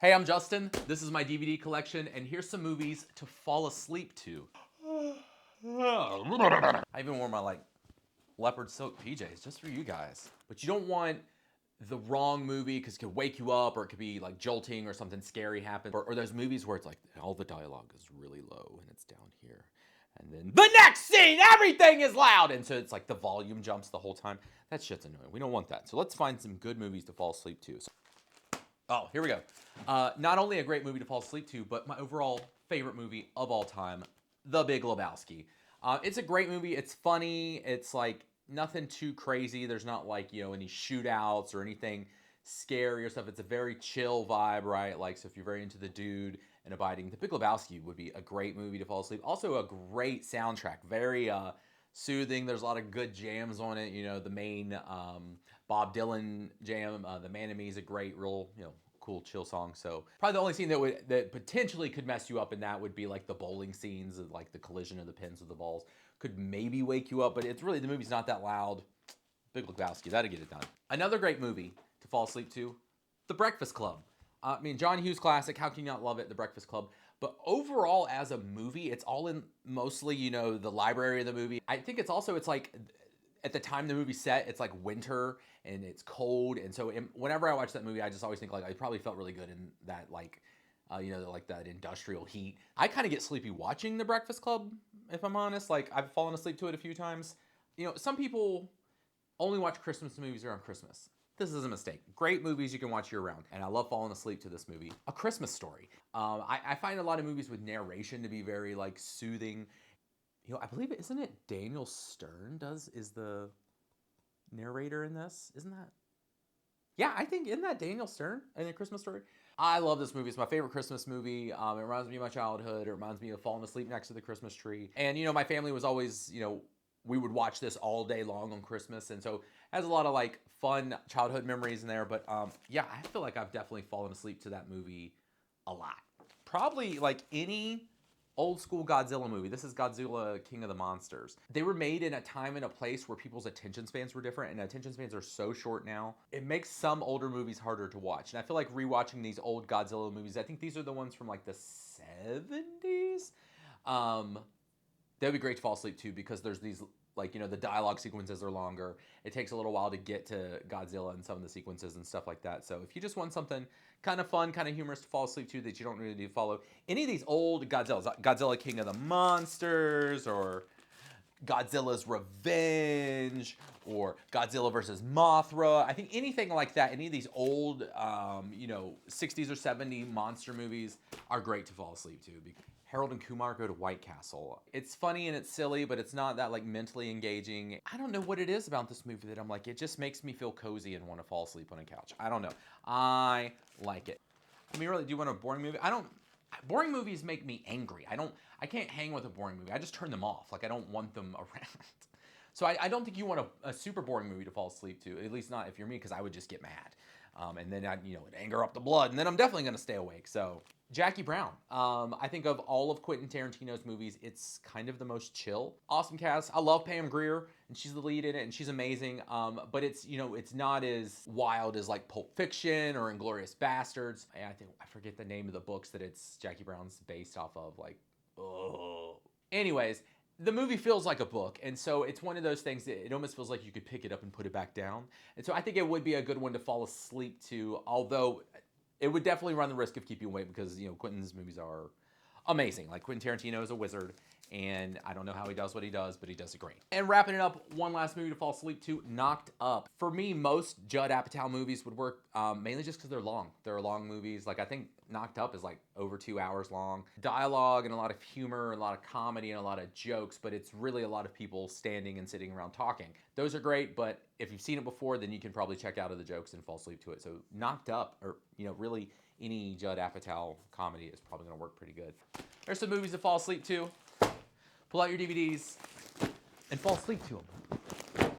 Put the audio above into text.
Hey, I'm Justin. This is my DVD collection, and here's some movies to fall asleep to. I even wore my leopard silk PJs just for you guys. But you don't want the wrong movie because it could wake you up, or it could be like jolting, or something scary happens, or those movies where it's like all the dialogue is really low and it's down here, and then the next scene everything is loud, and so it's like the volume jumps the whole time. That shit's annoying. We don't want that. So let's find some good movies to fall asleep to. Oh, here we go. Not only a great movie to fall asleep to, but my overall favorite movie of all time, The Big Lebowski. It's a great movie. It's funny. It's like nothing too crazy. There's not like, any shootouts or anything scary or stuff. It's a very chill vibe, right? Like, so if you're very into the dude and abiding, The Big Lebowski would be a great movie to fall asleep. Also, a great soundtrack. Very soothing. There's a lot of good jams on it. The main Bob Dylan jam, "The Man in Me" is a great, real, cool, chill song. So probably the only scene that potentially could mess you up in that would be like the bowling scenes, like the collision of the pins with the balls could maybe wake you up. But it's really, the movie's not that loud. Big Lebowski, that'd get it done. Another great movie to fall asleep to, The Breakfast Club. John Hughes classic. How can you not love it? The Breakfast Club. But overall, as a movie, it's all in mostly, the library of the movie. I think it's like at the time the movie's set, it's like winter and it's cold. And so whenever I watch that movie, I just always think like I probably felt really good in that, like that industrial heat. I kind of get sleepy watching The Breakfast Club, if I'm honest. Like, I've fallen asleep to it a few times. Some people only watch Christmas movies around Christmas. This is a mistake. Great movies you can watch year round. And I love falling asleep to this movie. A Christmas Story. I find a lot of movies with narration to be very like soothing. I believe isn't it Daniel Stern is the narrator in this? Isn't that? Yeah, I think, isn't that Daniel Stern in A Christmas Story? I love this movie. It's my favorite Christmas movie. It reminds me of my childhood. It reminds me of falling asleep next to the Christmas tree. And, my family was always, we would watch this all day long on Christmas. And so it has a lot of like fun childhood memories in there. But yeah, I feel like I've definitely fallen asleep to that movie a lot. Probably like any old school Godzilla movie. This is Godzilla King of the Monsters. They were made in a time and a place where people's attention spans were different, and attention spans are so short now. It makes some older movies harder to watch. And I feel like rewatching these old Godzilla movies, I think these are the ones from like the 70s. They'd be great to fall asleep to because there's these, like, the dialogue sequences are longer. It takes a little while to get to Godzilla and some of the sequences and stuff like that. So if you just want something kind of fun, kind of humorous to fall asleep to that you don't really need to follow any of these old Godzillas, Godzilla King of the Monsters, or Godzilla's Revenge, or Godzilla versus Mothra. I think anything like that, any of these old, 60s or 70s monster movies are great to fall asleep to. Harold and Kumar Go to White Castle. It's funny and it's silly, but it's not that like mentally engaging. I don't know what it is about this movie that I'm like, it just makes me feel cozy and want to fall asleep on a couch. I don't know. I like it. Really, do you want a boring movie? Boring movies make me angry. I can't hang with a boring movie. I just turn them off. Like, I don't want them around. So I don't think you want a super boring movie to fall asleep to, at least not if you're me, because I would just get mad. And then it'd anger up the blood, and then I'm definitely going to stay awake. So Jackie Brown. I think of all of Quentin Tarantino's movies, it's kind of the most chill. Awesome cast. I love Pam Grier, and she's the lead in it, and she's amazing. But it's not as wild as like Pulp Fiction or Inglourious Basterds. I forget the name of the books that it's Jackie Brown's based off of. Like, oh. Anyways, the movie feels like a book, and so it's one of those things that it almost feels like you could pick it up and put it back down. And so I think it would be a good one to fall asleep to, although it would definitely run the risk of keeping you awake because, Quentin's movies are amazing. Like, Quentin Tarantino is a wizard, and I don't know how he does what he does, but he does it great. And wrapping it up, one last movie to fall asleep to, Knocked Up. For me, most Judd Apatow movies would work mainly just because they're long. They're long movies. Like, I think Knocked Up is like over 2 hours long. Dialogue and a lot of humor, a lot of comedy, and a lot of jokes, but it's really a lot of people standing and sitting around talking. Those are great, but if you've seen it before, then you can probably check out of the jokes and fall asleep to it. So Knocked Up, or, really any Judd Apatow comedy is probably going to work pretty good. There's some movies to fall asleep to. Pull out your DVDs and fall asleep to them.